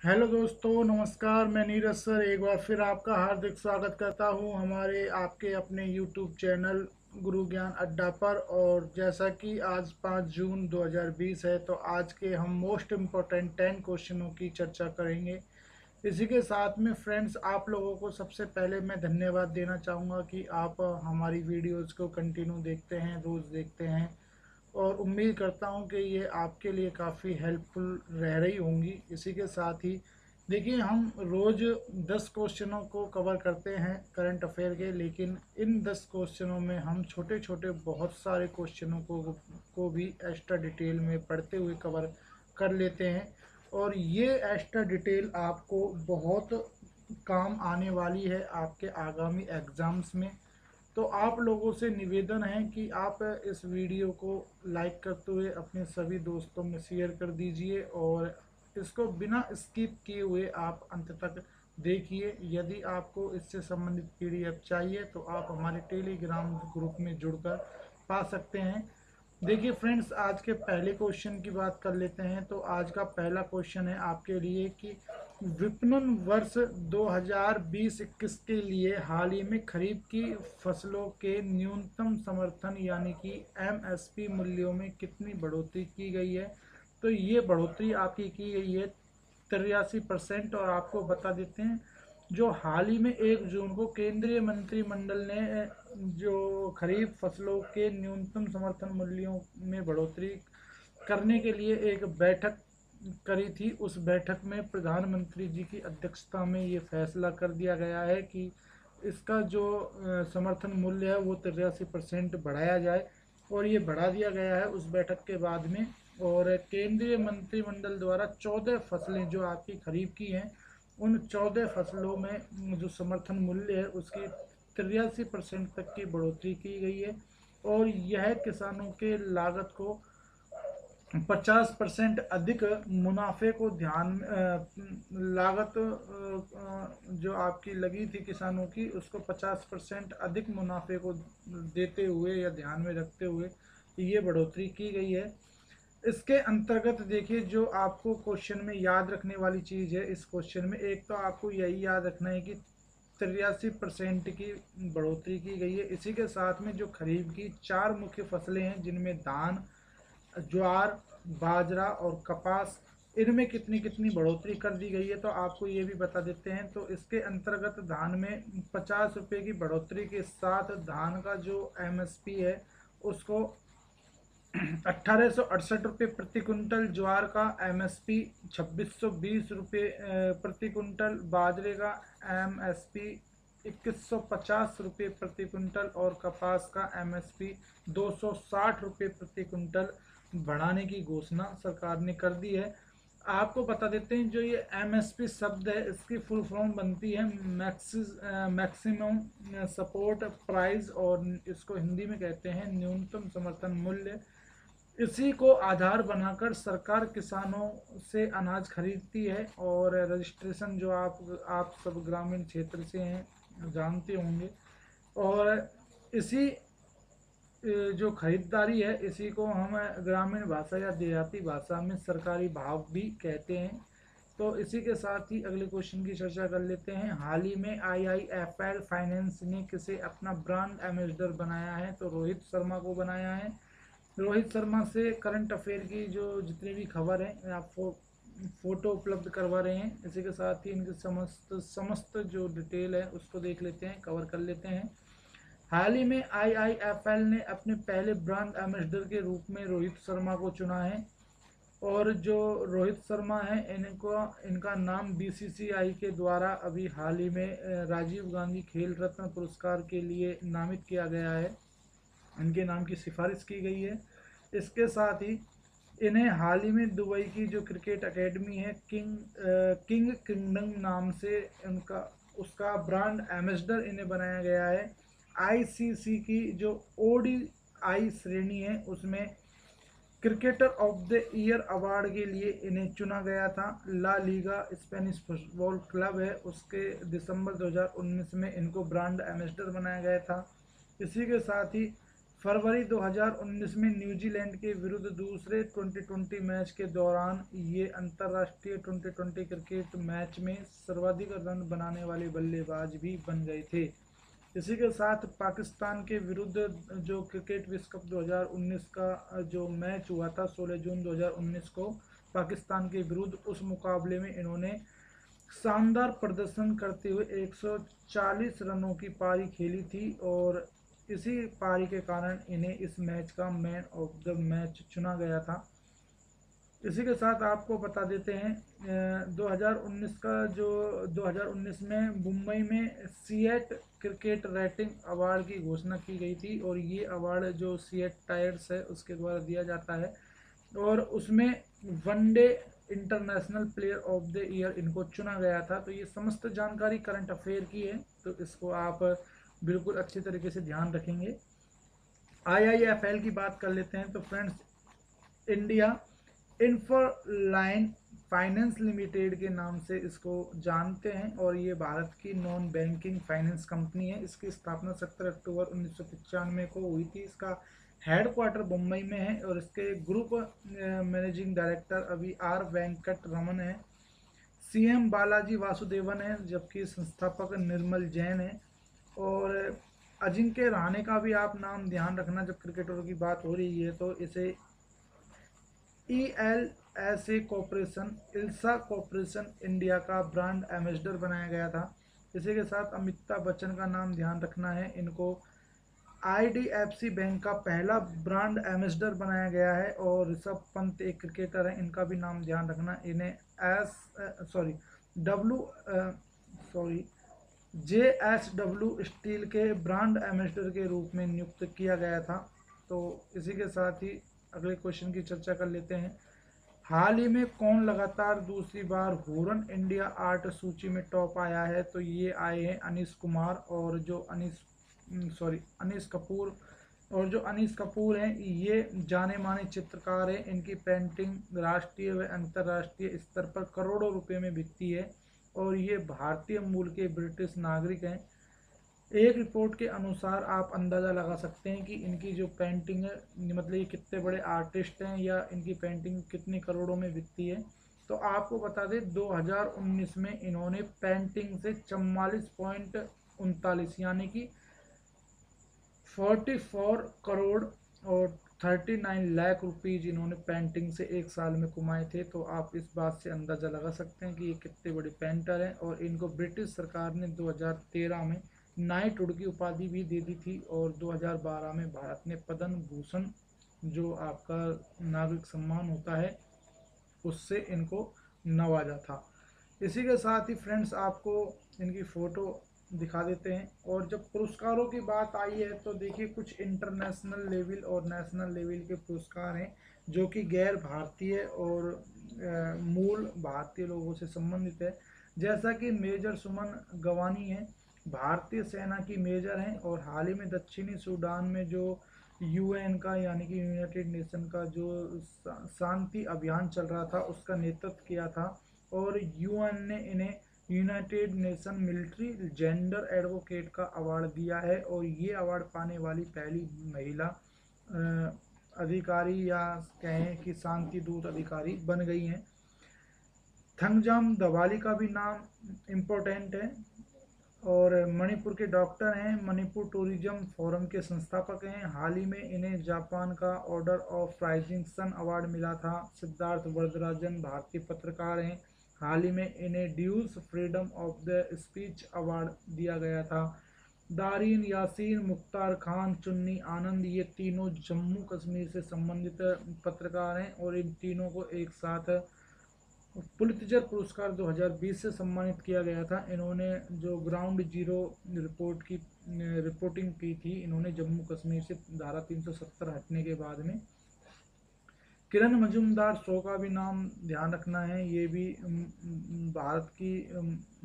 Hello दोस्तों, नमस्कार। मैं नीरज सर एक बार फिर आपका हार्दिक स्वागत करता हूं हमारे आपके अपने यूट्यूब चैनल गुरु ज्ञान अड्डा पर। और जैसा कि आज 5 जून 2020 है, तो आज के हम मोस्ट इम्पोर्टेंट 10 क्वेश्चनों की चर्चा करेंगे। इसी के साथ में फ्रेंड्स, आप लोगों को सबसे पहले मैं धन्यवाद देना चाहूँगा कि आप हमारी वीडियोज़ को कंटिन्यू देखते हैं, रोज़ देखते हैं। और उम्मीद करता हूं कि ये आपके लिए काफ़ी हेल्पफुल रह रही होंगी। इसी के साथ ही देखिए, हम रोज़ 10 क्वेश्चनों को कवर करते हैं करंट अफेयर के, लेकिन इन 10 क्वेश्चनों में हम छोटे छोटे बहुत सारे क्वेश्चनों को भी एक्स्ट्रा डिटेल में पढ़ते हुए कवर कर लेते हैं। और ये एक्स्ट्रा डिटेल आपको बहुत काम आने वाली है आपके आगामी एग्ज़ाम्स में। तो आप लोगों से निवेदन है कि आप इस वीडियो को लाइक करते हुए अपने सभी दोस्तों में शेयर कर दीजिए और इसको बिना स्किप किए हुए आप अंत तक देखिए। यदि आपको इससे संबंधित पीडीएफ चाहिए तो आप हमारे टेलीग्राम ग्रुप में जुड़कर पा सकते हैं। देखिए फ्रेंड्स, आज के पहले क्वेश्चन की बात कर लेते हैं। तो आज का पहला क्वेश्चन है आपके लिए कि विपणन वर्ष 2020-21 के लिए हाल ही में खरीफ की फसलों के न्यूनतम समर्थन यानी कि एमएसपी मूल्यों में कितनी बढ़ोतरी की गई है। तो ये बढ़ोतरी आपकी की गई है 83%। और आपको बता देते हैं, जो हाल ही में 1 जून को केंद्रीय मंत्रिमंडल ने जो खरीफ फसलों के न्यूनतम समर्थन मूल्यों में बढ़ोतरी करने के लिए एक बैठक करी थी, उस बैठक में प्रधानमंत्री जी की अध्यक्षता में ये फैसला कर दिया गया है कि इसका जो समर्थन मूल्य है वो 83% बढ़ाया जाए। और ये बढ़ा दिया गया है उस बैठक के बाद में। और केंद्रीय मंत्रिमंडल द्वारा 14 फसलें जो आपकी खरीफ की हैं, उन 14 फसलों में जो समर्थन मूल्य है उसकी 83% तक की बढ़ोतरी की गई है। और यह किसानों के लागत को 50% अधिक मुनाफे को ध्यान लागत जो आपकी लगी थी किसानों की, उसको 50% अधिक मुनाफे को देते हुए या ध्यान में रखते हुए ये बढ़ोतरी की गई है। इसके अंतर्गत देखिए, जो आपको क्वेश्चन में याद रखने वाली चीज़ है इस क्वेश्चन में, एक तो आपको यही याद रखना है कि 83% की बढ़ोतरी की गई है। इसी के साथ में जो खरीफ की 4 मुख्य फसलें हैं जिनमें धान, ज्वार, बाजरा और कपास, इनमें कितनी कितनी बढ़ोतरी कर दी गई है तो आपको ये भी बता देते हैं। तो इसके अंतर्गत धान में 50 रुपये की बढ़ोतरी के साथ धान का जो एमएसपी है उसको 1868 रुपये प्रति कुंटल, ज्वार का एमएसपी 2620 रुपये प्रति कुंटल, बाजरे का एमएसपी 2150 रुपये प्रति कुंटल और कपास का एमएसपी 260 रुपये प्रति कुंटल बढ़ाने की घोषणा सरकार ने कर दी है। आपको बता देते हैं, जो ये एमएसपी शब्द है इसकी फुल फॉर्म बनती है मैक्सिमम सपोर्ट प्राइस, और इसको हिंदी में कहते हैं न्यूनतम समर्थन मूल्य। इसी को आधार बनाकर सरकार किसानों से अनाज खरीदती है। और रजिस्ट्रेशन जो आप सब ग्रामीण क्षेत्र से हैं जानते होंगे। और इसी जो खरीदारी है इसी को हम ग्रामीण भाषा या देहाती भाषा में सरकारी भाव भी कहते हैं। तो इसी के साथ ही अगले क्वेश्चन की चर्चा कर लेते हैं। हाल ही में आईआईएफएल फाइनेंस ने किसे अपना ब्रांड एम्बेसडर बनाया है। तो रोहित शर्मा को बनाया है। रोहित शर्मा से करंट अफेयर की जो जितनी भी खबर है आपको फोटो उपलब्ध करवा रहे हैं। इसी के साथ ही इनकी समस्त समस्त जो डिटेल है उसको देख लेते हैं, कवर कर लेते हैं। हाल ही में आईआईएफएल ने अपने पहले ब्रांड एम्बेसडर के रूप में रोहित शर्मा को चुना है। और जो रोहित शर्मा है इनका नाम बीसीसीआई के द्वारा अभी हाल ही में राजीव गांधी खेल रत्न पुरस्कार के लिए नामित किया गया है। इनके नाम की सिफारिश की गई है। इसके साथ ही इन्हें हाल ही में दुबई की जो क्रिकेट एकेडमी है किंग किंगडम नाम से इनका उसका ब्रांड एम्बेसडर इन्हें बनाया गया है। आईसीसी की जो ओडीआई श्रेणी है उसमें cricketer of the year award के लिए इन्हें चुना गया था। La Liga Spanish football club है उसके दिसंबर 2019 में इनको ब्रांड एम्बेसडर बनाया गया था। इसी के साथ ही फरवरी 2019 में न्यूजीलैंड के विरुद्ध दूसरे T20 मैच के दौरान ये अंतर्राष्ट्रीय T20 क्रिकेट मैच में सर्वाधिक रन बनाने वाले बल्लेबाज भी बन गए थे। इसी के साथ पाकिस्तान के विरुद्ध जो क्रिकेट विश्व कप 2019 का जो मैच हुआ था 16 जून 2019 को पाकिस्तान के विरुद्ध, उस मुकाबले में इन्होंने शानदार प्रदर्शन करते हुए 140 रनों की पारी खेली थी और इसी पारी के कारण इन्हें इस मैच का मैन ऑफ द मैच चुना गया था। इसी के साथ आपको बता देते हैं 2019 का जो 2019 में मुंबई में सीएट क्रिकेट रेटिंग अवार्ड की घोषणा की गई थी और ये अवार्ड जो सीएट टायर्स है उसके द्वारा दिया जाता है और उसमें one day international player of the year इनको चुना गया था। तो ये समस्त जानकारी करंट अफेयर की है, तो इसको आप बिल्कुल अच्छे तरीके से ध्यान रखेंगे। आईआईएफएल की बात कर लेते हैं। तो फ्रेंड्स, इंडिया इंफ्रालाइन फाइनेंस लिमिटेड के नाम से इसको जानते हैं और ये भारत की नॉन बैंकिंग फाइनेंस कंपनी है। इसकी स्थापना 17 अक्टूबर 1995 को हुई थी। इसका हेडक्वार्टर मुंबई में है और इसके ग्रुप मैनेजिंग डायरेक्टर अभी आर वेंकट रमन है। सीएम बालाजी वासुदेवन है, जबकि संस्थापक निर्मल जैन है। और अजिंक्य रहाणे का भी आप नाम ध्यान रखना जब क्रिकेटरों की बात हो रही है, तो इसे ELSA कॉरपोरेशन, इल्सा कॉरपोरेशन इंडिया का ब्रांड एम्बेसडर बनाया गया था। इसी के साथ अमिताभ बच्चन का नाम ध्यान रखना है। इनको IDFC बैंक का पहला ब्रांड एम्बेसडर बनाया गया है और ऋषभ पंत एक क्रिकेटर है, इनका भी नाम ध्यान रखना। इन्हें JSW स्टील के ब्रांड एम्बेसडर के रूप में नियुक्त किया गया था। तो इसी के साथ ही अगले क्वेश्चन की चर्चा कर लेते हैं। हाल ही में कौन लगातार दूसरी बार हुरन इंडिया आर्ट सूची में टॉप आया है? तो ये आए हैं अनीश कुमार और जो अनीश कपूर। और जो अनीश कपूर हैं ये जाने माने चित्रकार हैं। इनकी पेंटिंग राष्ट्रीय व अंतर्राष्ट्रीय स्तर पर करोड़ों रुपए में बिकती है और ये भारतीय मूल के ब्रिटिश नागरिक हैं। एक रिपोर्ट के अनुसार आप अंदाज़ा लगा सकते हैं कि इनकी जो पेंटिंग है, मतलब ये कितने बड़े आर्टिस्ट हैं या इनकी पेंटिंग कितने करोड़ों में बिकती है। तो आपको बता दें 2019 में इन्होंने पेंटिंग से 44.39 यानी कि 44 करोड़ और 39 लाख रुपीज़ इन्होंने पेंटिंग से एक साल में कमाए थे। तो आप इस बात से अंदाज़ा लगा सकते हैं कि ये कितने बड़े पेंटर हैं। और इनको ब्रिटिश सरकार ने 2013 में नाइटहुड की उपाधि भी दे दी थी और 2012 में भारत ने पद्म भूषण, जो आपका नागरिक सम्मान होता है, उससे इनको नवाजा था। इसी के साथ ही फ्रेंड्स आपको इनकी फ़ोटो दिखा देते हैं। और जब पुरस्कारों की बात आई है तो देखिए कुछ इंटरनेशनल लेवल और नेशनल लेवल के पुरस्कार हैं जो कि गैर भारतीय और मूल भारतीय लोगों से संबंधित है। जैसा कि मेजर सुमन गवानी है, भारतीय सेना की मेजर हैं और हाल ही में दक्षिणी सूडान में जो UN का यानी कि यूनाइटेड नेशन का जो शांति अभियान चल रहा था उसका नेतृत्व किया था और UN ने इन्हें United nation military gender advocate का अवार्ड दिया है और ये अवार्ड पाने वाली पहली महिला अधिकारी या कहें कि शांति दूत अधिकारी बन गई हैं। थंगजाम दवाली का भी नाम इम्पोर्टेंट है और मणिपुर के डॉक्टर हैं, मणिपुर टूरिज्म फोरम के संस्थापक हैं। हाल ही में इन्हें जापान का order of rising sun award मिला था। सिद्धार्थ वरदराजन भारतीय पत्रकार हैं। हाल ही में इन्हें Deutsche freedom of the speech award दिया गया था। दारिन यासीन, मुख्तार खान, चुन्नी आनंद, ये तीनों जम्मू कश्मीर से संबंधित पत्रकार हैं और इन तीनों को एक साथ पुलित्जर पुरस्कार 2020 से सम्मानित किया गया था। इन्होंने जो ग्राउंड जीरो रिपोर्टिंग की थी, इन्होंने जम्मू कश्मीर से धारा 370 हटने के बाद में। किरण मजूमदार शो का भी नाम ध्यान रखना है। ये भी भारत की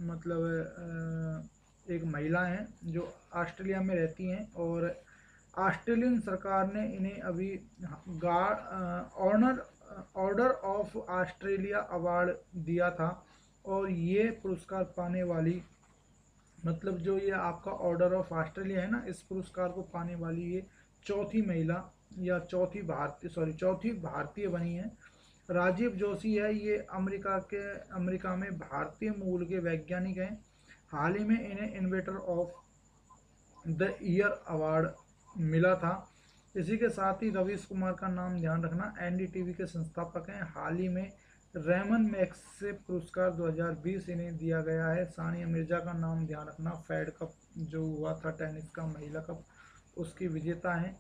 मतलब एक महिला हैं जो ऑस्ट्रेलिया में रहती हैं और ऑस्ट्रेलियन सरकार ने इन्हें अभी ऑर्डर ऑफ ऑस्ट्रेलिया अवार्ड दिया था और ये पुरस्कार पाने वाली, मतलब जो ये आपका ऑर्डर ऑफ ऑस्ट्रेलिया है ना, इस पुरस्कार को पाने वाली ये चौथी महिला या चौथी भारतीय बनी है। राजीव जोशी है, ये अमेरिका में भारतीय मूल के वैज्ञानिक हैं। हाल ही में इन्हें inventor of the year award मिला था। इसी के साथ ही रवीश कुमार का नाम ध्यान रखना, एनडीटीवी के संस्थापक हैं। हाल ही में रेमन मैग्सेसे पुरस्कार 2020 इन्हें दिया गया है। सानिया मिर्जा का नाम ध्यान रखना, फेड कप जो हुआ था टेनिस का महिला कप, उसकी विजेता हैं।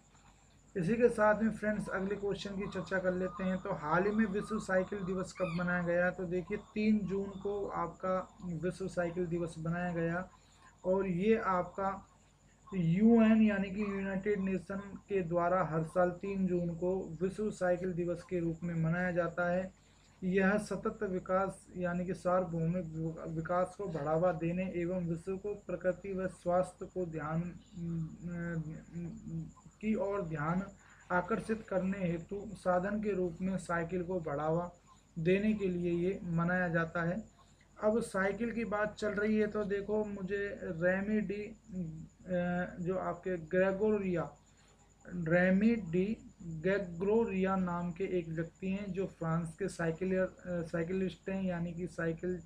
इसी के साथ में फ्रेंड्स अगले क्वेश्चन की चर्चा कर लेते हैं। तो हाल ही में विश्व साइकिल दिवस कब मनाया गया? तो देखिए 3 जून को आपका विश्व साइकिल दिवस बनाया गया, और ये आपका यूएन यानी कि यूनाइटेड नेशन के द्वारा हर साल 3 जून को विश्व साइकिल दिवस के रूप में मनाया जाता है। यह सतत विकास यानी कि सार्वभौमिक विकास को बढ़ावा देने एवं विश्व को प्रकृति व स्वास्थ्य को की ओर ध्यान आकर्षित करने हेतु साधन के रूप में साइकिल को बढ़ावा देने के लिए ये मनाया जाता है। अब साइकिल की बात चल रही है तो देखो मुझे रेमी डी जो आपके रेमी डी गैग्रोरिया नाम के एक व्यक्ति हैं जो फ्रांस के साइकिलिस्ट हैं, यानी कि साइकिल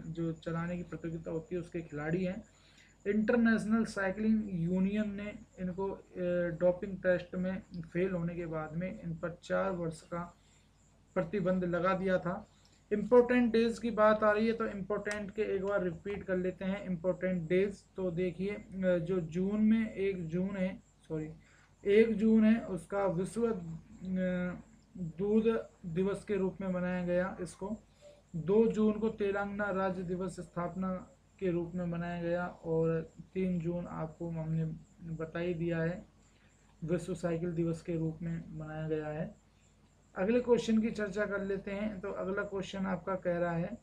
जो चलाने की प्रतियोगिता होती है उसके खिलाड़ी हैं। इंटरनेशनल साइकिलिंग यूनियन ने इनको डोपिंग टेस्ट में फेल होने के बाद में इन पर 4 वर्ष का प्रतिबंध लगा दिया था। इम्पोर्टेंट डेज की बात आ रही है तो इम्पोर्टेंट के एक बार रिपीट कर लेते हैं इम्पोर्टेंट डेज। तो देखिए जो जून में 1 जून है उसका विश्व दूध दिवस के रूप में मनाया गया। इसको 2 जून को तेलंगाना राज्य दिवस स्थापना के रूप में मनाया गया, और 3 जून आपको हमने बता ही दिया है विश्व साइकिल दिवस के रूप में मनाया गया है। अगले क्वेश्चन की चर्चा कर लेते हैं। तो अगला क्वेश्चन आपका कह रहा है,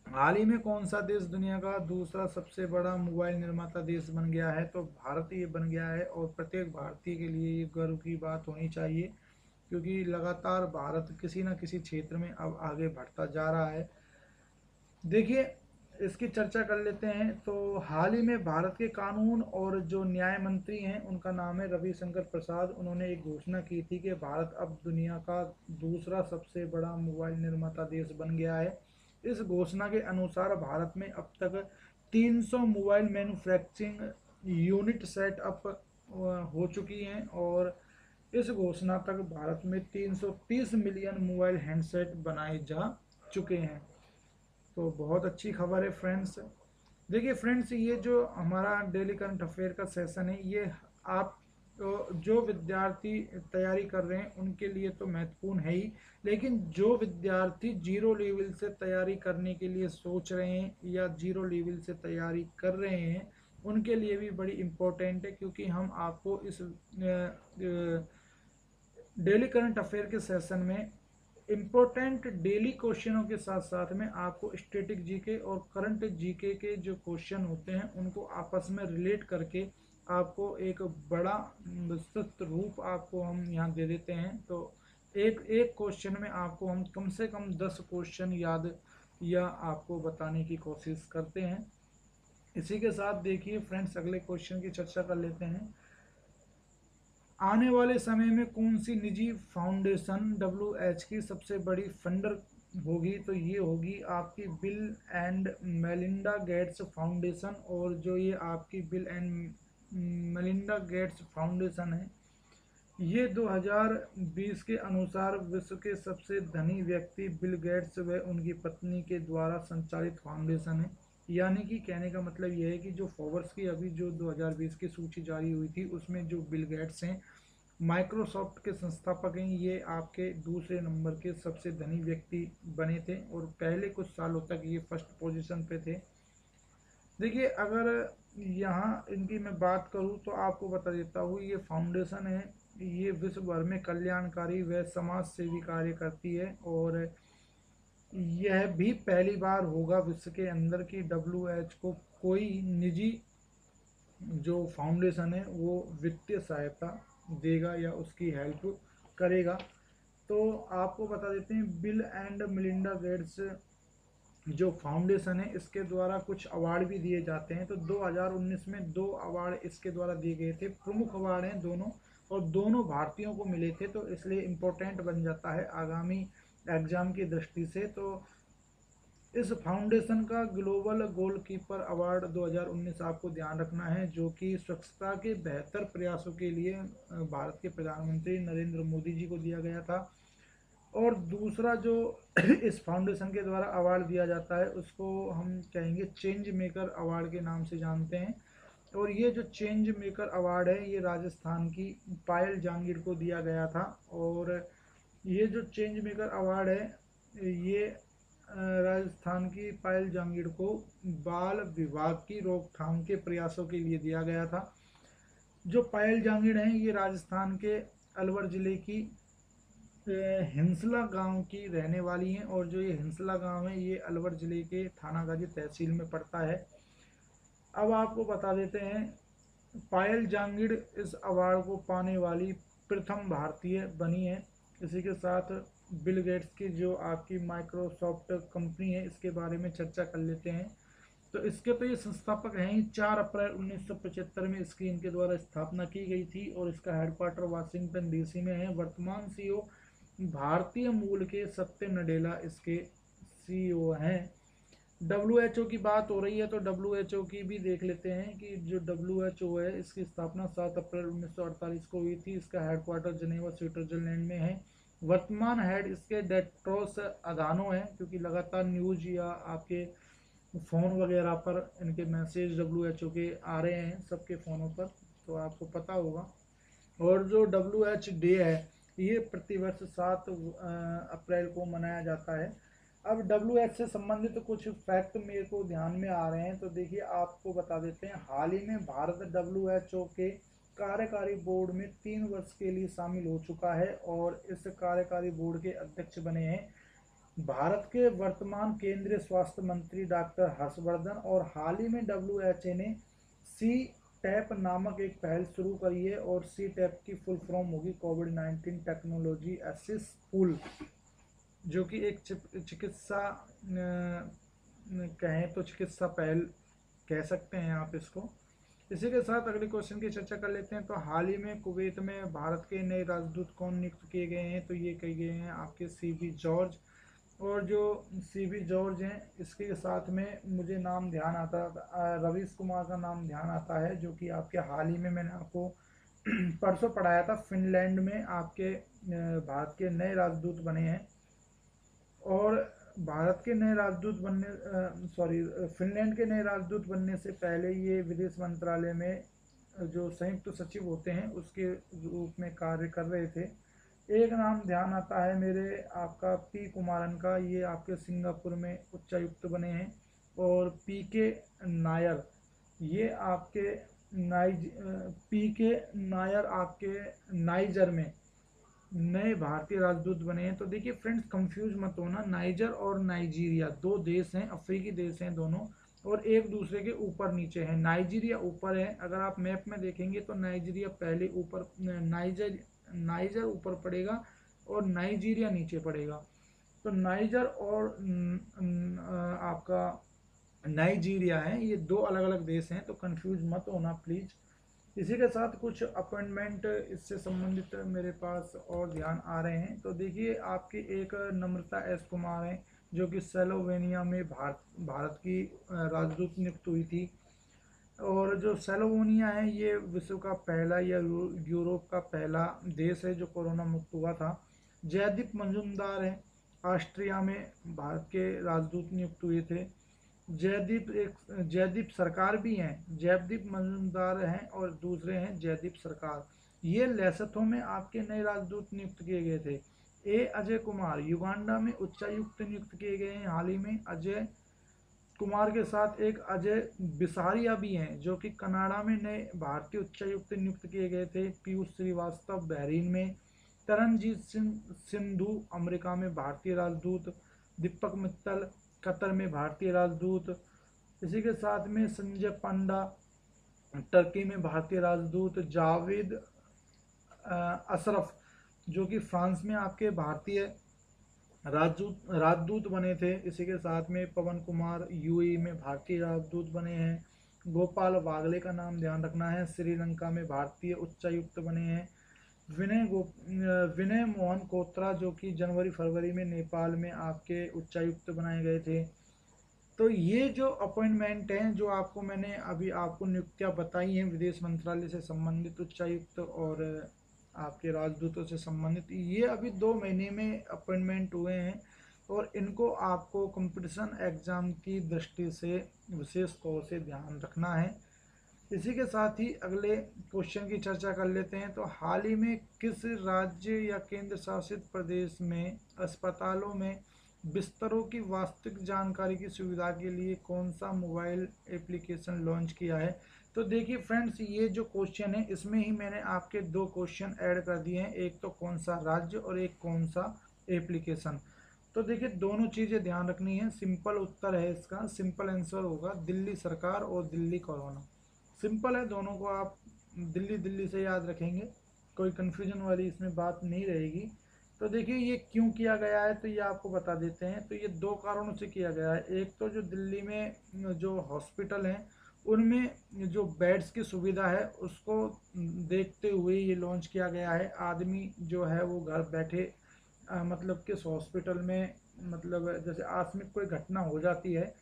हाल ही में कौन सा देश दुनिया का दूसरा सबसे बड़ा मोबाइल निर्माता देश बन गया है? तो भारत ये बन गया है, और प्रत्येक भारतीय के लिए ये गर्व की बात होनी चाहिए, क्योंकि लगातार भारत किसी न किसी क्षेत्र में अब आगे बढ़ता जा रहा है। देखिए इसकी चर्चा कर लेते हैं। तो हाल ही में भारत के कानून और जो न्याय मंत्री हैं उनका नाम है रविशंकर प्रसाद। उन्होंने एक घोषणा की थी कि भारत अब दुनिया का दूसरा सबसे बड़ा मोबाइल निर्माता देश बन गया है। इस घोषणा के अनुसार भारत में अब तक 300 मोबाइल मैन्युफैक्चरिंग यूनिट सेटअप हो चुकी हैं, और इस घोषणा तक भारत में 330 मिलियन मोबाइल हैंडसेट बनाए जा चुके हैं। तो बहुत अच्छी खबर है फ्रेंड्स। देखिए फ्रेंड्स, ये जो हमारा डेली करंट अफेयर का सेशन है, ये आप जो विद्यार्थी तैयारी कर रहे हैं उनके लिए तो महत्वपूर्ण है ही, लेकिन जो विद्यार्थी जीरो लेवल से तैयारी करने के लिए सोच रहे हैं या जीरो लेवल से तैयारी कर रहे हैं उनके लिए भी बड़ी इम्पोर्टेंट है, क्योंकि हम आपको इस डेली करंट अफेयर के सेशन में इम्पोर्टेंट डेली क्वेश्चनों के साथ साथ में आपको स्टैटिक जीके और करंट जीके के जो क्वेश्चन होते हैं उनको आपस में रिलेट करके आपको एक बड़ा विस्तृत रूप आपको हम यहाँ दे देते हैं। तो एक एक क्वेश्चन में आपको हम कम से कम 10 क्वेश्चन याद या आपको बताने की कोशिश करते हैं। इसी के साथ देखिए फ्रेंड्स अगले क्वेश्चन की चर्चा कर लेते हैं। आने वाले समय में कौन सी निजी फाउंडेशन WH की सबसे बड़ी फंडर होगी? तो ये होगी आपकी bill and Melinda Gates foundation. और जो ये आपकी bill and Melinda Gates foundation है, ये 2020 के अनुसार विश्व के सबसे धनी व्यक्ति बिल गेट्स व उनकी पत्नी के द्वारा संचालित फाउंडेशन है। यानी कि कहने का मतलब यह है कि जो फोर्ब्स की अभी जो 2020 की सूची जारी हुई थी उसमें जो बिल गेट्स हैं माइक्रोसॉफ्ट के संस्थापक हैं, ये आपके दूसरे नंबर के सबसे धनी व्यक्ति बने थे, और पहले कुछ सालों तक ये फर्स्ट पोजीशन पे थे। देखिए अगर यहाँ इनकी मैं बात करूँ तो आपको बता देता हूँ, ये फाउंडेशन है, ये विश्व भर में कल्याणकारी व समाज सेवी कार्य करती है, और यह भी पहली बार होगा विश्व के अंदर की WH को कोई निजी जो फाउंडेशन है वो वित्तीय सहायता देगा या उसकी हेल्प करेगा। तो आपको बता देते हैं बिल एंड मेलिंडा गेट्स जो फाउंडेशन है इसके द्वारा कुछ अवार्ड भी दिए जाते हैं। तो 2019 में 2 अवार्ड इसके द्वारा दिए गए थे। प्रमुख अवार्ड हैं दोनों, और दोनों भारतीयों को मिले थे, तो इसलिए इम्पोर्टेंट बन जाता है आगामी एग्जाम की दृष्टि से। तो इस फाउंडेशन का ग्लोबल गोलकीपर अवार्ड 2019 आपको ध्यान रखना है, जो कि स्वच्छता के बेहतर प्रयासों के लिए भारत के प्रधानमंत्री नरेंद्र मोदी जी को दिया गया था। और दूसरा जो इस फाउंडेशन के द्वारा अवार्ड दिया जाता है उसको हम कहेंगे चेंज मेकर अवार्ड के नाम से जानते हैं। और ये जो चेंज मेकर अवार्ड है ये राजस्थान की पायल जांगीर को दिया गया था। और ये जो चेंज मेकर अवार्ड है ये राजस्थान की पायल जांगीर को बाल विवाह की रोकथाम के प्रयासों के लिए दिया गया था। जो पायल जांगीर हैं ये राजस्थान के अलवर ज़िले की हिंसला गांव की रहने वाली हैं। और जो ये हिंसला गांव है ये अलवर ज़िले के थानागाजी तहसील में पड़ता है। अब आपको बता देते हैं, पायल जांगीर इस अवार्ड को पाने वाली प्रथम भारतीय बनी है। इसी के साथ बिल गेट्स की जो आपकी माइक्रोसॉफ्ट कंपनी है इसके बारे में चर्चा कर लेते हैं। तो इसके तो ये संस्थापक हैं ही। 4 अप्रैल 1975 में इसकी इनके द्वारा स्थापना की गई थी और इसका हेडक्वार्टर वाशिंगटन डीसी में है। वर्तमान सीईओ भारतीय मूल के सत्य नडेला इसके सीईओ हैं। डब्ल्यूएचओ की बात हो रही है तो डब्ल्यूएचओ की भी देख लेते हैं कि जो डब्ल्यूएचओ है इसकी स्थापना 7 अप्रैल 1948 को हुई थी। इसका हेडक्वार्टर जनेवा स्विट्जरलैंड में है। वर्तमान हेड इसके डेट्रोस अधानो है, क्योंकि लगातार न्यूज या आपके फ़ोन वगैरह पर इनके मैसेज डब्ल्यूएचओ के आ रहे हैं सबके फ़ोनों पर, तो आपको पता होगा। और जो डब्ल्यूएच डे है ये प्रतिवर्ष 7 अप्रैल को मनाया जाता है। अब डब्ल्यूएच से संबंधित कुछ फैक्ट मेरे को ध्यान में आ रहे हैं, तो देखिए आपको बता देते हैं। हाल ही में भारत डब्ल्यूएचओ के कार्यकारी बोर्ड में 3 वर्ष के लिए शामिल हो चुका है और इस कार्यकारी बोर्ड के अध्यक्ष बने हैं भारत के वर्तमान केंद्रीय स्वास्थ्य मंत्री डॉक्टर हर्षवर्धन। और हाल ही में डब्ल्यूएचओ ने सी टैप नामक एक पहल शुरू करी है और सी टैप की फुल फॉर्म होगी कोविड-19 टेक्नोलॉजी असिस्ट पूल, जो कि एक चिकित्सा कहें तो चिकित्सा पहल कह सकते हैं आप इसको। इसी के साथ अगले क्वेश्चन की चर्चा कर लेते हैं। तो हाल ही में कुवैत में भारत के नए राजदूत कौन नियुक्त किए गए हैं, तो ये कहे गए हैं आपके सीबी जॉर्ज। और जो सीबी जॉर्ज हैं इसके साथ में मुझे नाम ध्यान आता, रवीश कुमार का नाम ध्यान आता है, जो कि आपके हाल ही में मैंने आपको परसों पढ़ाया था, फिनलैंड में आपके भारत के नए राजदूत बने हैं। और भारत के नए राजदूत फिनलैंड के नए राजदूत बनने से पहले ये विदेश मंत्रालय में जो संयुक्त सचिव होते हैं उसके रूप में कार्य कर रहे थे। एक नाम ध्यान आता है मेरे आपका पी कुमारन का, ये आपके सिंगापुर में उच्चायुक्त बने हैं। और पी के नायर ये आपके पी के नायर आपके नाइजर में नए भारतीय राजदूत बने हैं। तो देखिए फ्रेंड्स कंफ्यूज मत होना, नाइजर और नाइजीरिया दो देश हैं, अफ्रीकी देश हैं दोनों, और एक दूसरे के ऊपर नीचे हैं। नाइजीरिया ऊपर है, अगर आप मैप में देखेंगे तो नाइजीरिया पहले ऊपर, नाइजर ऊपर पड़ेगा और नाइजीरिया नीचे पड़ेगा। तो नाइजर और आपका नाइजीरिया है, ये दो अलग अलग देश हैं, तो कंफ्यूज मत होना प्लीज़। इसी के साथ कुछ अपॉइंटमेंट इससे संबंधित मेरे पास और ध्यान आ रहे हैं। तो देखिए आपकी एक नम्रता एस कुमार हैं, जो कि स्लोवेनिया में भारत की राजदूत नियुक्त हुई थी। और जो स्लोवेनिया है ये विश्व का पहला या यूरोप का पहला देश है जो कोरोना मुक्त हुआ था। जयदीप मजूमदार हैं, ऑस्ट्रिया में भारत के राजदूत नियुक्त हुए थे। जयदीप सरकार भी हैं, जयदीप मजूमदार हैं और दूसरे हैं जयदीप सरकार। ये लेसोथो में आपके नए राजदूत नियुक्त किए गए थे। अजय कुमार युगांडा में उच्चायुक्त नियुक्त किए गए हैं हाल ही में। अजय कुमार के साथ एक अजय बिसारिया भी हैं, जो कि कनाडा में नए भारतीय उच्चायुक्त नियुक्त किए गए थे। पीयूष श्रीवास्तव बहरीन में। तरनजीत सिंह सिंधु अमेरिका में भारतीय राजदूत। दीपक मित्तल कतर में भारतीय राजदूत। इसी के साथ में संजय पांडा टर्की में भारतीय राजदूत। जावेद अशरफ जो कि फ्रांस में आपके भारतीय राजदूत बने थे। इसी के साथ में पवन कुमार यूएई में भारतीय राजदूत बने हैं। गोपाल वागले का नाम ध्यान रखना है, श्रीलंका में भारतीय उच्चायुक्त बने हैं। विनय मोहन कोत्रा, जो कि जनवरी फरवरी में नेपाल में आपके उच्चायुक्त बनाए गए थे। तो ये जो अपॉइंटमेंट हैं, जो आपको मैंने अभी आपको नियुक्तियां बताई हैं विदेश मंत्रालय से संबंधित, उच्चायुक्त और आपके राजदूतों से संबंधित, ये अभी 2 महीने में अपॉइंटमेंट हुए हैं और इनको आपको कंपटीशन एग्जाम की दृष्टि से विशेष तौर से ध्यान रखना है। इसी के साथ ही अगले क्वेश्चन की चर्चा कर लेते हैं। तो हाल ही में किस राज्य या केंद्र शासित प्रदेश में अस्पतालों में बिस्तरों की वास्तविक जानकारी की सुविधा के लिए कौन सा मोबाइल एप्लीकेशन लॉन्च किया है? तो देखिए फ्रेंड्स, ये जो क्वेश्चन है इसमें ही मैंने आपके 2 क्वेश्चन ऐड कर दिए हैं, एक तो कौन सा राज्य और एक कौन सा एप्लीकेशन। तो देखिए दोनों चीज़ें ध्यान रखनी है। सिंपल उत्तर है इसका, सिंपल आंसर होगा दिल्ली सरकार और दिल्ली कोरोना। सिंपल है, दोनों को आप दिल्ली दिल्ली से याद रखेंगे, कोई कन्फ्यूजन वाली इसमें बात नहीं रहेगी। तो देखिए ये क्यों किया गया है, तो ये आपको बता देते हैं। तो ये 2 कारणों से किया गया है। एक तो जो दिल्ली में जो हॉस्पिटल हैं उनमें जो बेड्स की सुविधा है उसको देखते हुए ये लॉन्च किया गया है। आदमी जो है वो घर बैठे मतलब किस हॉस्पिटल में, मतलब जैसे आकस्मिक कोई घटना हो जाती है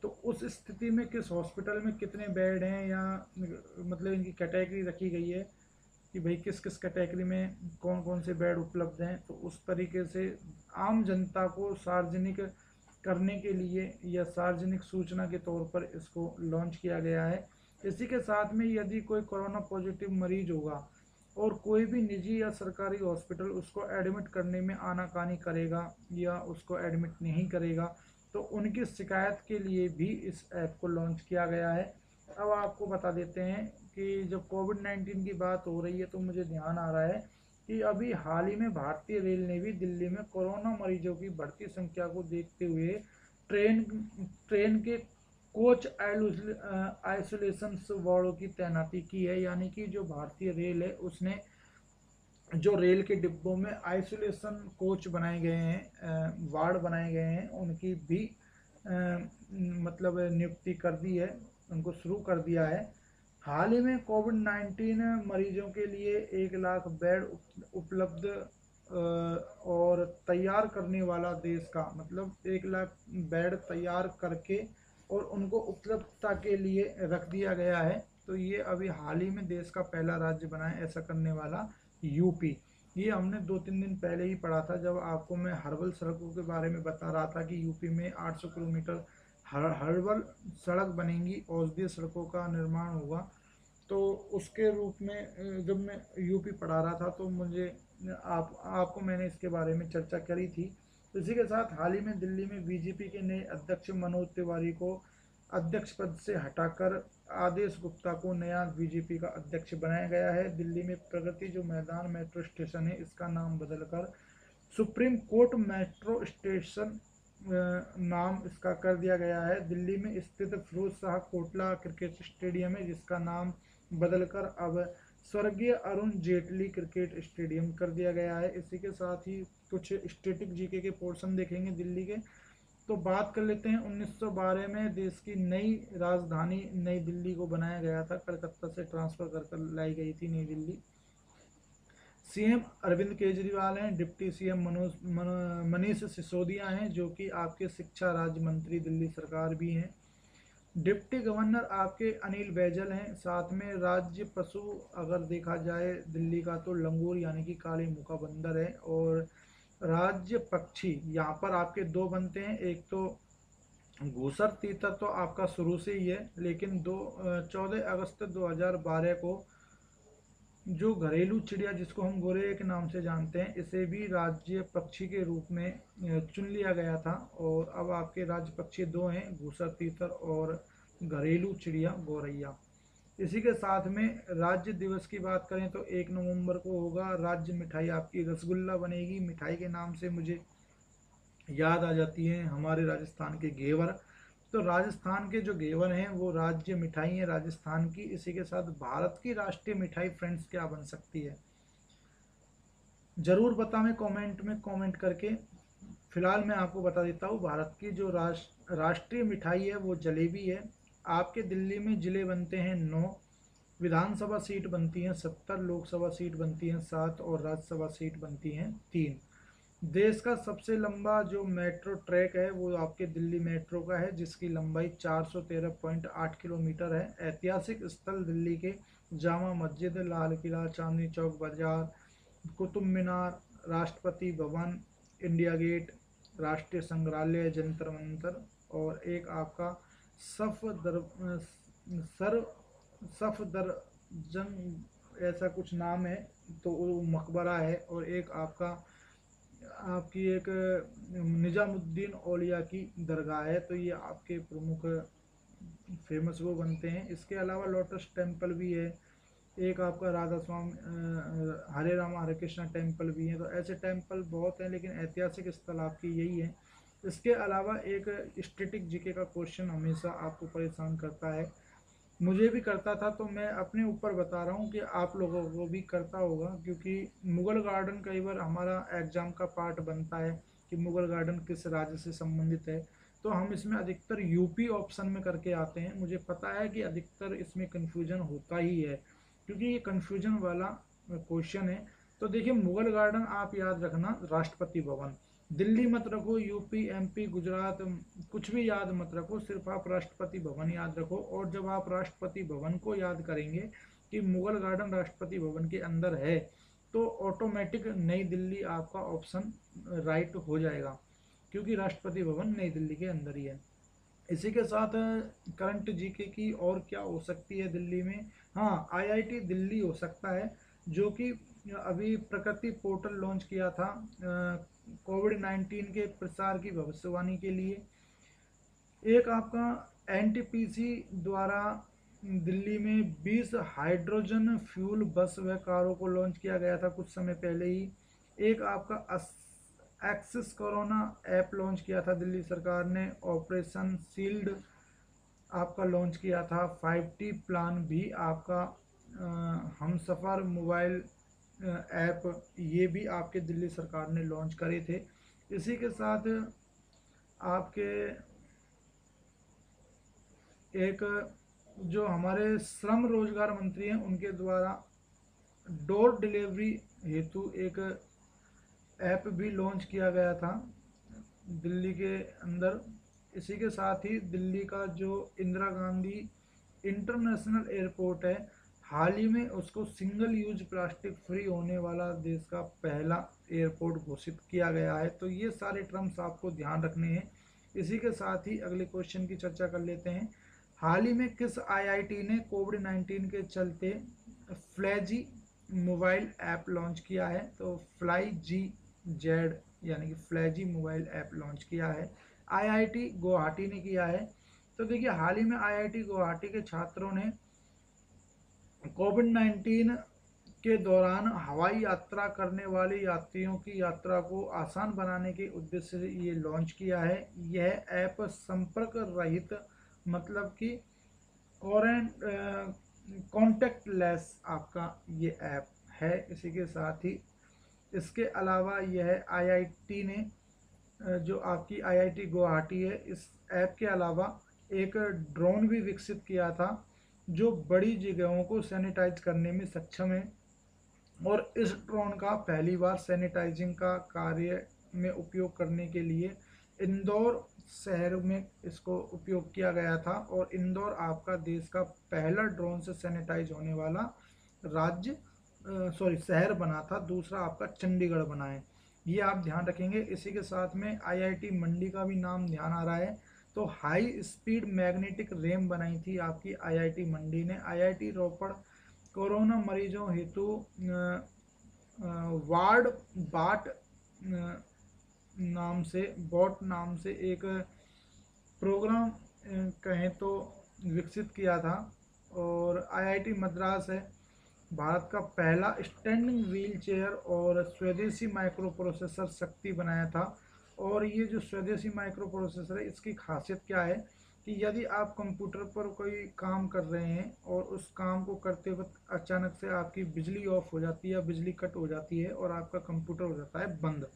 तो उस स्थिति में किस हॉस्पिटल में कितने बेड हैं, या मतलब इनकी कैटेगरी रखी गई है कि भाई किस किस कैटेगरी में कौन कौन से बेड उपलब्ध हैं। तो उस तरीके से आम जनता को सार्वजनिक करने के लिए या सार्वजनिक सूचना के तौर पर इसको लॉन्च किया गया है। इसी के साथ में यदि कोई कोरोना पॉजिटिव मरीज होगा और कोई भी निजी या सरकारी हॉस्पिटल उसको एडमिट करने में आनाकानी करेगा या उसको एडमिट नहीं करेगा, तो उनकी शिकायत के लिए भी इस ऐप को लॉन्च किया गया है। अब आपको बता देते हैं कि जब कोविड-19 की बात हो रही है तो मुझे ध्यान आ रहा है कि अभी हाल ही में भारतीय रेल ने भी दिल्ली में कोरोना मरीजों की बढ़ती संख्या को देखते हुए ट्रेन ट्रेन के कोच आइसोलेशन वार्डों की तैनाती की है। यानी कि जो भारतीय रेल है उसने जो रेल के डिब्बों में आइसोलेशन कोच बनाए गए हैं, वार्ड बनाए गए हैं, उनकी भी मतलब नियुक्ति कर दी है, उनको शुरू कर दिया है। हाल ही में कोविड-19 मरीजों के लिए 1 लाख बेड उपलब्ध और तैयार करने वाला देश का, मतलब 1 लाख बेड तैयार करके और उनको उपलब्धता के लिए रख दिया गया है। तो ये अभी हाल ही में देश का पहला राज्य बना है ऐसा करने वाला, यूपी। ये हमने 2-3 दिन पहले ही पढ़ा था जब आपको मैं हर्बल सड़कों के बारे में बता रहा था कि यूपी में 800 किलोमीटर हर्बल सड़क बनेंगी, औषधीय सड़कों का निर्माण होगा। तो उसके रूप में जब मैं यूपी पढ़ा रहा था तो मुझे आपको मैंने इसके बारे में चर्चा करी थी। तो इसी के साथ हाल ही में दिल्ली में बीजेपी के नए अध्यक्ष मनोज तिवारी को अध्यक्ष पद से हटाकर आदेश गुप्ता को नया बीजेपी का अध्यक्ष बनाया गया है। दिल्ली में प्रगति जो मैदान मेट्रो स्टेशन है इसका नाम बदलकर सुप्रीम कोर्ट मेट्रो स्टेशन नाम इसका कर दिया गया है। दिल्ली में स्थित फिरोज शाह कोटला क्रिकेट स्टेडियम है जिसका नाम बदलकर अब स्वर्गीय अरुण जेटली क्रिकेट स्टेडियम कर दिया गया है। इसी के साथ ही कुछ स्टैटिक जीके के पोर्शन देखेंगे दिल्ली के। तो बात कर लेते हैं 1912 में देश की नई राजधानी नई दिल्ली को बनाया गया था, कलकत्ता से ट्रांसफर कर कर लाई गई थी नई दिल्ली। सीएम अरविंद केजरीवाल हैं, डिप्टी सीएम मनीष सिसोदिया हैं जो कि आपके शिक्षा राज्य मंत्री दिल्ली सरकार भी हैं। डिप्टी गवर्नर आपके अनिल बैजल हैं। साथ में राज्य पशु अगर देखा जाए दिल्ली का तो लंगूर यानी कि काली मुखा बंदर है। और राज्य पक्षी यहाँ पर आपके 2 बनते हैं, एक तो घूसर तीतर तो आपका शुरू से ही है, लेकिन 14 अगस्त 2012 को जो घरेलू चिड़िया जिसको हम गोरैया के नाम से जानते हैं इसे भी राज्य पक्षी के रूप में चुन लिया गया था। और अब आपके राज्य पक्षी 2 हैं, घूसर तीतर और घरेलू चिड़िया गौरैया। इसी के साथ में राज्य दिवस की बात करें तो 1 नवंबर को होगा। राज्य मिठाई आपकी रसगुल्ला बनेगी। मिठाई के नाम से मुझे याद आ जाती है हमारे राजस्थान के घेवर। तो राजस्थान के जो घेवर हैं वो राज्य मिठाई है राजस्थान की। इसी के साथ भारत की राष्ट्रीय मिठाई फ्रेंड्स क्या बन सकती है, जरूर बताएं कमेंट में कमेंट करके। फिलहाल मैं आपको बता देता हूँ भारत की जो राष्ट्रीय मिठाई है वो जलेबी है। आपके दिल्ली में जिले बनते हैं 9, विधानसभा सीट बनती हैं 70, लोकसभा सीट बनती हैं 7 और राज्यसभा सीट बनती हैं 3। देश का सबसे लंबा जो मेट्रो ट्रैक है वो आपके दिल्ली मेट्रो का है, जिसकी लंबाई 413.8 किलोमीटर है। ऐतिहासिक स्थल दिल्ली के जामा मस्जिद, लाल किला, चांदनी चौक बाजार, कुतुब मीनार, राष्ट्रपति भवन, इंडिया गेट, राष्ट्रीय संग्रहालय, जंतर मंतर, और एक आपका सफदर सर सफदरजंग ऐसा कुछ नाम है, तो वो मकबरा है। और एक आपका आपकी एक निजामुद्दीन औलिया की दरगाह है। तो ये आपके प्रमुख फेमस वो बनते हैं। इसके अलावा लोटस टेम्पल भी है, एक आपका राधा स्वामी हरे राम हरे कृष्णा टेम्पल भी है। तो ऐसे टेम्पल बहुत हैं, लेकिन ऐतिहासिक स्थल आपकी यही है। इसके अलावा एक स्टैटिक जीके का क्वेश्चन हमेशा आपको परेशान करता है, मुझे भी करता था, तो मैं अपने ऊपर बता रहा हूँ कि आप लोगों को भी करता होगा, क्योंकि मुगल गार्डन कई बार हमारा एग्जाम का पार्ट बनता है कि मुगल गार्डन किस राज्य से संबंधित है। तो हम इसमें अधिकतर यूपी ऑप्शन में करके आते हैं। मुझे पता है कि अधिकतर इसमें कन्फ्यूजन होता ही है, क्योंकि ये कन्फ्यूजन वाला क्वेश्चन है। तो देखिए, मुगल गार्डन आप याद रखना, राष्ट्रपति भवन। दिल्ली मत रखो, यूपी एमपी गुजरात कुछ भी याद मत रखो, सिर्फ आप राष्ट्रपति भवन याद रखो। और जब आप राष्ट्रपति भवन को याद करेंगे कि मुगल गार्डन राष्ट्रपति भवन के अंदर है, तो ऑटोमेटिक नई दिल्ली आपका ऑप्शन राइट हो जाएगा, क्योंकि राष्ट्रपति भवन नई दिल्ली के अंदर ही है। इसी के साथ करंट जीके की और क्या हो सकती है दिल्ली में। हाँ, आईआईटी दिल्ली हो सकता है, जो कि अभी प्रकृति पोर्टल लॉन्च किया था कोविड-19 के प्रसार की भविष्यवाणी के लिए। एक आपका एनटीपीसी द्वारा दिल्ली में 20 हाइड्रोजन फ्यूल बस व कारों को लॉन्च किया गया था कुछ समय पहले ही। एक आपका एक्सिस कोरोना ऐप लॉन्च किया था दिल्ली सरकार ने। ऑपरेशन शील्ड आपका लॉन्च किया था। 5T प्लान भी आपका हम सफ़र मोबाइल ऐप, ये भी आपके दिल्ली सरकार ने लॉन्च करे थे। इसी के साथ आपके एक जो हमारे श्रम रोजगार मंत्री हैं, उनके द्वारा डोर डिलीवरी हेतु एक ऐप भी लॉन्च किया गया था दिल्ली के अंदर। इसी के साथ ही दिल्ली का जो इंदिरा गांधी इंटरनेशनल एयरपोर्ट है, हाल ही में उसको सिंगल यूज प्लास्टिक फ्री होने वाला देश का पहला एयरपोर्ट घोषित किया गया है। तो ये सारे टर्म्स आपको ध्यान रखने हैं। इसी के साथ ही अगले क्वेश्चन की चर्चा कर लेते हैं। हाल ही में किस आईआईटी ने कोविड-19 के चलते फ्लैजी मोबाइल ऐप लॉन्च किया है? तो फ्लाई जी जेड यानी कि फ्लैजी मोबाइल ऐप लॉन्च किया है, आईआईटी गुवाहाटी ने किया है। तो देखिए, हाल ही में आईआईटी गुवाहाटी के छात्रों ने कोविड-19 के दौरान हवाई यात्रा करने वाले यात्रियों की यात्रा को आसान बनाने के उद्देश्य से ये लॉन्च किया है। यह ऐप संपर्क रहित, मतलब कि कॉन्टेक्टलेस आपका ये ऐप है। इसी के साथ ही इसके अलावा यह आईआईटी ने जो आपकी आईआईटी गुवाहाटी है, इस ऐप के अलावा एक ड्रोन भी विकसित किया था, जो बड़ी जगहों को सैनिटाइज करने में सक्षम है। और इस ड्रोन का पहली बार सैनिटाइजिंग का कार्य में उपयोग करने के लिए इंदौर शहर में इसको उपयोग किया गया था। और इंदौर आपका देश का पहला ड्रोन से सैनिटाइज होने वाला शहर बना था। दूसरा आपका चंडीगढ़ बना है, ये आप ध्यान रखेंगे। इसी के साथ में आईआईटी मंडी का भी नाम ध्यान आ रहा है। तो हाई स्पीड मैग्नेटिक रैम बनाई थी आपकी आईआईटी मंडी ने। आईआईटी रोपड़ कोरोना मरीजों हेतु वार्ड बाट नाम से एक प्रोग्राम कहें तो विकसित किया था। और आईआईटी मद्रास है भारत का पहला स्टैंडिंग व्हील चेयर और स्वदेशी माइक्रो प्रोसेसर शक्ति बनाया था। और ये जो स्वदेशी माइक्रो प्रोसेसर है, इसकी खासियत क्या है कि यदि आप कंप्यूटर पर कोई काम कर रहे हैं और उस काम को करते वक्त अचानक से आपकी बिजली ऑफ हो जाती है या बिजली कट हो जाती है और आपका कंप्यूटर हो जाता है बंद।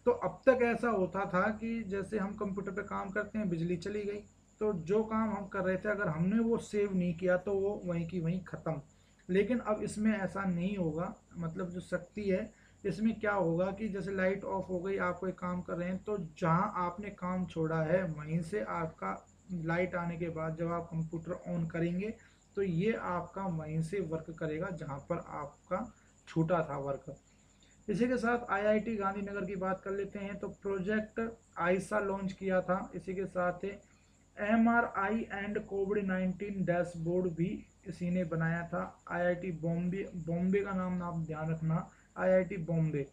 तो अब तक ऐसा होता था कि जैसे हम कंप्यूटर पे काम करते हैं, बिजली चली गई तो जो काम हम कर रहे थे अगर हमने वो सेव नहीं किया तो वो वहीं की वहीं ख़त्म। लेकिन अब इसमें ऐसा नहीं होगा, मतलब जो शक्ति है इसमें क्या होगा कि जैसे लाइट ऑफ हो गई, आप कोई काम कर रहे हैं तो जहां आपने काम छोड़ा है वहीं से आपका लाइट आने के बाद जब आप कंप्यूटर ऑन करेंगे तो ये आपका वहीं से वर्क करेगा जहां पर आपका छूटा था वर्क। इसी के साथ आईआईटी गांधीनगर की बात कर लेते हैं तो प्रोजेक्ट आयसा लॉन्च किया था। इसी के साथ एमआरआई एंड कोविड 19 डैशबोर्ड भी इसी ने बनाया था। आईआईटी बॉम्बे, बॉम्बे का नाम आप ध्यान रखना, आईआईटी बॉम्बे।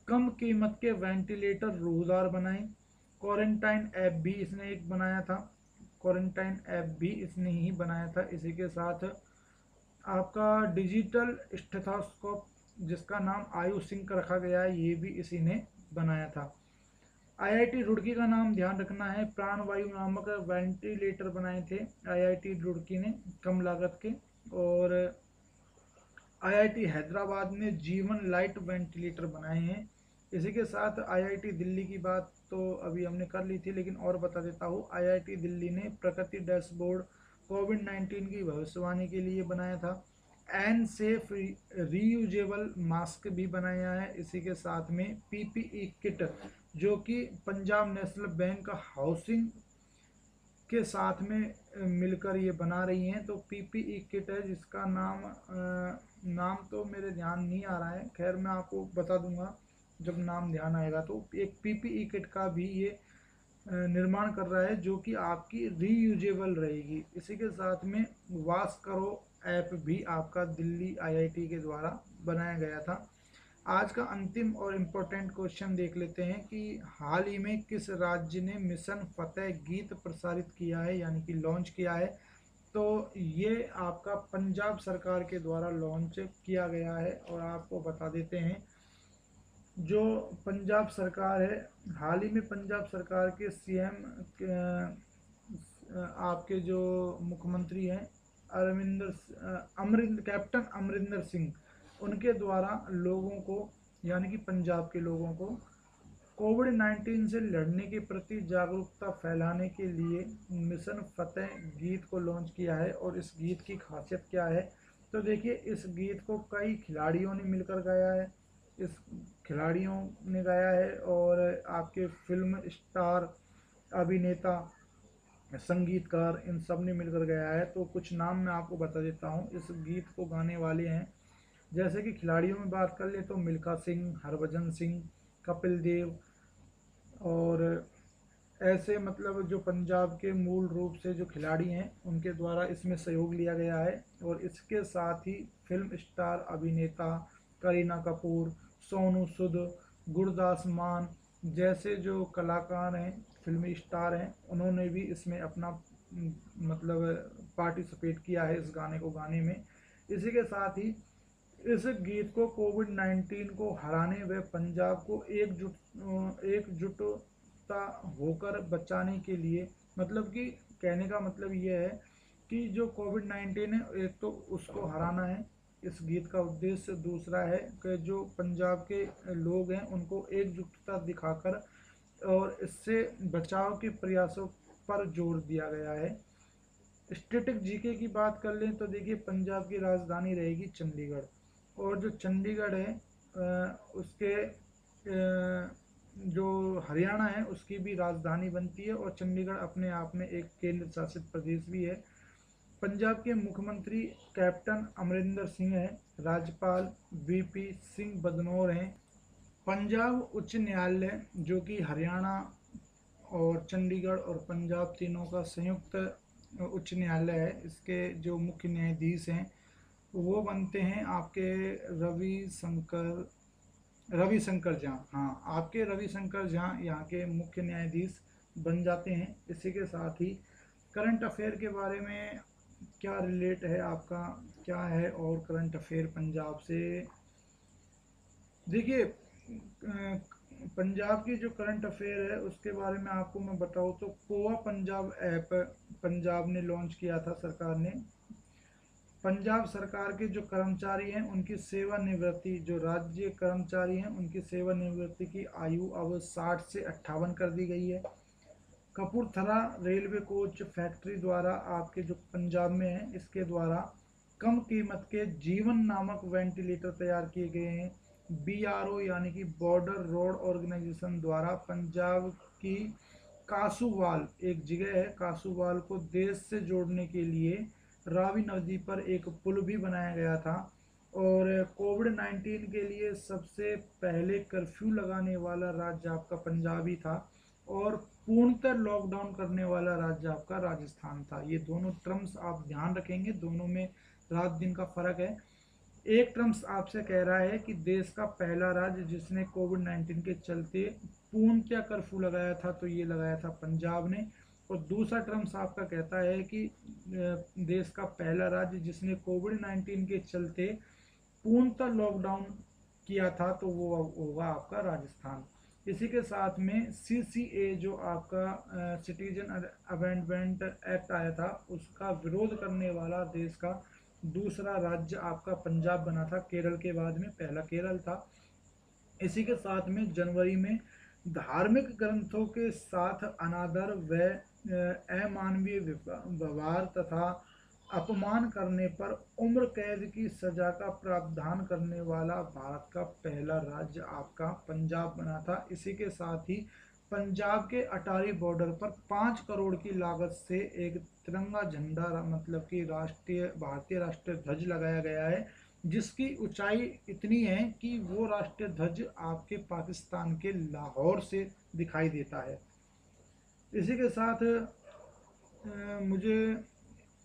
कम कीमत के वेंटिलेटर रोजगार बनाए। क्वारंटाइन ऐप भी इसने एक बनाया था, क्वारंटाइन ऐप भी इसने ही बनाया था। इसी के साथ आपका डिजिटल स्टेथोस्कोप जिसका नाम आयु सिंक रखा गया है, ये भी इसी ने बनाया था। आईआईटी रुड़की का नाम ध्यान रखना है, प्राणवायु नामक वेंटिलेटर बनाए थे आईआईटी रुड़की ने कम लागत के। और आईआईटी हैदराबाद ने जीवन लाइट वेंटिलेटर बनाए हैं। इसी के साथ आईआईटी दिल्ली की बात तो अभी हमने कर ली थी, लेकिन और बता देता हूँ। आईआईटी दिल्ली ने प्रकृति डैशबोर्ड कोविड 19 की भविष्यवाणी के लिए बनाया था। एन सेफ रीयूजेबल मास्क भी बनाया है। इसी के साथ में पीपीई किट जो कि पंजाब नेशनल बैंक हाउसिंग के साथ में मिलकर ये बना रही हैं। तो पीपीई किट है जिसका नाम तो मेरे ध्यान नहीं आ रहा है, खैर मैं आपको बता दूंगा जब नाम ध्यान आएगा। तो एक पीपीई किट का भी ये निर्माण कर रहा है जो कि आपकी रीयूजेबल रहेगी। इसी के साथ में वाश करो ऐप भी आपका दिल्ली आईआईटी के द्वारा बनाया गया था। आज का अंतिम और इम्पोर्टेंट क्वेश्चन देख लेते हैं कि हाल ही में किस राज्य ने मिशन फतेह गीत प्रसारित किया है, यानी कि लॉन्च किया है। तो ये आपका पंजाब सरकार के द्वारा लॉन्च किया गया है। और आपको बता देते हैं जो पंजाब सरकार है, हाल ही में पंजाब सरकार के सीएम आपके जो मुख्यमंत्री हैं अमरिंदर कैप्टन अमरिंदर सिंह, उनके द्वारा लोगों को, यानी कि पंजाब के लोगों को कोविड 19 से लड़ने के प्रति जागरूकता फैलाने के लिए मिशन फतेह गीत को लॉन्च किया है। और इस गीत की खासियत क्या है, तो देखिए इस गीत को कई खिलाड़ियों ने मिलकर गाया है, इस खिलाड़ियों ने गाया है और आपके फिल्म स्टार, अभिनेता, संगीतकार, इन सब ने मिलकर गाया है। तो कुछ नाम मैं आपको बता देता हूँ इस गीत को गाने वाले हैं। जैसे कि खिलाड़ियों में बात कर ले तो मिल्खा सिंह, हरभजन सिंह, कपिल देव, और ऐसे मतलब जो पंजाब के मूल रूप से जो खिलाड़ी हैं उनके द्वारा इसमें सहयोग लिया गया है। और इसके साथ ही फिल्म स्टार, अभिनेता करीना कपूर, सोनू सूद, गुरदास मान जैसे जो कलाकार हैं, फिल्मी स्टार हैं, उन्होंने भी इसमें अपना मतलब पार्टिसिपेट किया है इस गाने को गाने में। इसी के साथ ही इस गीत को कोविड 19 को हराने व पंजाब को एकजुटता होकर बचाने के लिए, मतलब कि कहने का मतलब ये है कि जो कोविड 19 है एक तो उसको हराना है इस गीत का उद्देश्य, दूसरा है कि जो पंजाब के लोग हैं उनको एकजुटता दिखाकर और इससे बचाव के प्रयासों पर जोर दिया गया है। स्टैटिक जीके की बात कर लें तो देखिए पंजाब की राजधानी रहेगी चंडीगढ़, और जो चंडीगढ़ है उसके जो हरियाणा है उसकी भी राजधानी बनती है, और चंडीगढ़ अपने आप में एक केंद्र शासित प्रदेश भी है। पंजाब के मुख्यमंत्री कैप्टन अमरिंदर सिंह हैं, राज्यपाल वीपी सिंह बदनौर हैं। पंजाब उच्च न्यायालय जो कि हरियाणा और चंडीगढ़ और पंजाब तीनों का संयुक्त उच्च न्यायालय है, इसके जो मुख्य न्यायाधीश हैं वो बनते हैं आपके रविशंकर जहाँ, हाँ आपके रविशंकर जहाँ यहाँ के मुख्य न्यायाधीश बन जाते हैं। इसी के साथ ही करंट अफेयर के बारे में क्या रिलेट है आपका, क्या है और करंट अफेयर पंजाब से, देखिए पंजाब की जो करंट अफेयर है उसके बारे में आपको मैं बताऊँ तो कोवा पंजाब ऐप पंजाब ने लॉन्च किया था सरकार ने। पंजाब सरकार के जो कर्मचारी हैं उनकी सेवानिवृत्ति, जो राज्य कर्मचारी हैं उनकी सेवानिवृत्ति की आयु अब 60 से 58 कर दी गई है। कपूरथला रेलवे कोच फैक्ट्री द्वारा आपके जो पंजाब में है इसके द्वारा कम कीमत के जीवन नामक वेंटिलेटर तैयार किए गए हैं। BRO यानी कि बॉर्डर रोड ऑर्गेनाइजेशन द्वारा पंजाब की कासूवाल एक जगह है, कासूवाल को देश से जोड़ने के लिए रावी नदी पर एक पुल भी बनाया गया था। और कोविड-19 के लिए सबसे पहले कर्फ्यू लगाने वाला राज्य आपका पंजाब ही था और पूर्णतः लॉकडाउन करने वाला राज्य आपका राजस्थान था। ये दोनों टर्म्स आप ध्यान रखेंगे, दोनों में रात दिन का फर्क है। एक टर्म्स आपसे कह रहा है कि देश का पहला राज्य जिसने कोविड-19 के चलते पूर्णतः कर्फ्यू लगाया था तो ये लगाया था पंजाब ने। और दूसरा टर्म्स आपका कहता है कि देश का पहला राज्य जिसने कोविड-19 के चलते पूर्णतः लॉकडाउन किया था तो वो होगा आपका राजस्थान। इसी के साथ में CCA जो आपका सिटीजन अमेंडमेंट एक्ट आया था उसका विरोध करने वाला देश का दूसरा राज्य आपका पंजाब बना था, केरल के बाद में पहला केरल था। इसी के साथ में जनवरी में धार्मिक ग्रंथों के साथ अनादर व अमानवीय व्यवहार तथा अपमान करने पर उम्र कैद की सजा का प्रावधान करने वाला भारत का पहला राज्य आपका पंजाब बना था। इसी के साथ ही पंजाब के अटारी बॉर्डर पर 5 करोड़ की लागत से एक तिरंगा झंडा मतलब कि भारतीय राष्ट्रीय ध्वज लगाया गया है, जिसकी ऊंचाई इतनी है कि वो राष्ट्रीय ध्वज आपके पाकिस्तान के लाहौर से दिखाई देता है। इसी के साथ मुझे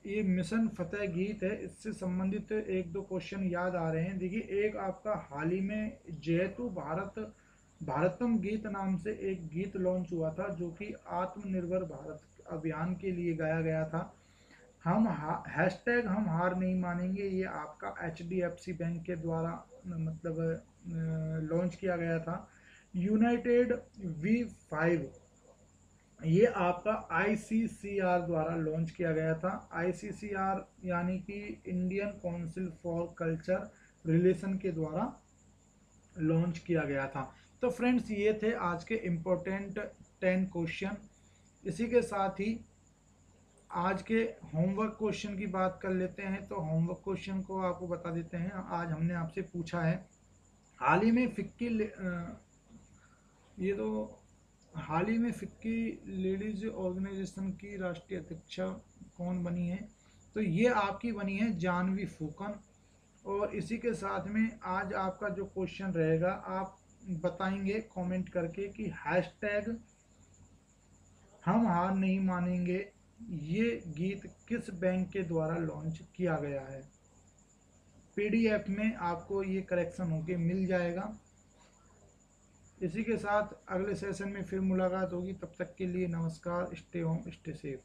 ये मिशन फतेह गीत है, इससे संबंधित एक दो क्वेश्चन याद आ रहे हैं। देखिए, एक आपका हाल ही में जयतु भारतम गीत नाम से एक गीत लॉन्च हुआ था जो कि आत्मनिर्भर भारत अभियान के लिए गाया गया था। हैशटैग हम हार नहीं मानेंगे, ये आपका HDFC बैंक के द्वारा मतलब लॉन्च किया गया था। यूनाइटेड V5 ये आपका ICCR द्वारा लॉन्च किया गया था। ICCR यानी कि Indian council for culture relation के द्वारा लॉन्च किया गया था। तो फ्रेंड्स, ये थे आज के इम्पोर्टेंट 10 क्वेश्चन। इसी के साथ ही आज के होमवर्क क्वेश्चन की बात कर लेते हैं। तो होमवर्क क्वेश्चन को आपको बता देते हैं। आज हमने आपसे पूछा है हाल ही में फिक्की लेडीज ऑर्गेनाइजेशन की राष्ट्रीय अध्यक्षा कौन बनी है? तो ये आपकी बनी है जानवी फूकन। और इसी के साथ में आज आपका जो क्वेश्चन रहेगा आप बताएंगे कमेंट करके कि हैशटैग हम हार नहीं मानेंगे ये गीत किस बैंक के द्वारा लॉन्च किया गया है। PDF में आपको ये करेक्शन होके मिल जाएगा। इसी के साथ अगले सेशन में फिर मुलाकात होगी। तब तक के लिए नमस्कार। Stay home, stay safe.